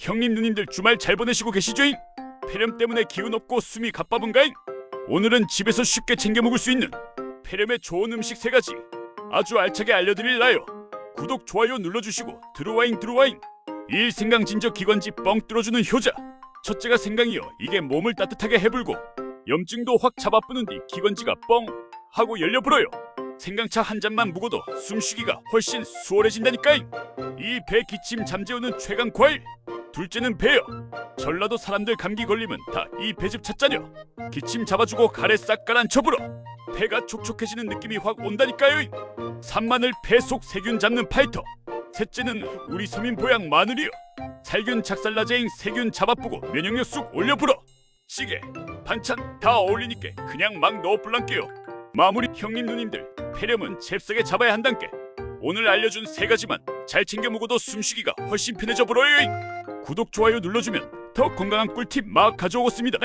형님 누님들 주말 잘 보내시고 계시죠잉? 폐렴 때문에 기운 없고 숨이 가빠분가잉? 오늘은 집에서 쉽게 챙겨 먹을 수 있는 폐렴에 좋은 음식 3가지 아주 알차게 알려드릴 나요. 구독, 좋아요 눌러주시고 들어와잉. 일생강진저 기관지 뻥 뚫어주는 효자. 첫째가 생강이요. 이게 몸을 따뜻하게 해불고 염증도 확 잡아뿌는 뒤 기관지가 뻥 하고 열려불어요. 생강차 한 잔만 묵어도 숨쉬기가 훨씬 수월해진다니까잉. 이 배 기침 잠재우는 최강 과일. 둘째는 배요. 전라도 사람들 감기 걸리면 다 이 배즙 찾자녀. 기침 잡아주고 가래 싹 가라앉혀불어. 폐가 촉촉해지는 느낌이 확 온다니까요. 산마늘 폐 속 세균 잡는 파이터. 셋째는 우리 서민 보양 마늘이요. 살균 작살나제잉 세균 잡아뿌고 면역력 쑥 올려불어. 찌개, 반찬 다 어울리니까 그냥 막 넣어불란게요. 마무리 형님 누님들, 폐렴은 잽싸게 잡아야 한단께. 오늘 알려준 3가지만 잘 챙겨 먹어도 숨쉬기가 훨씬 편해져 불어요. 구독, 좋아요 눌러주면 더 건강한 꿀팁 막 가져오겠습니다.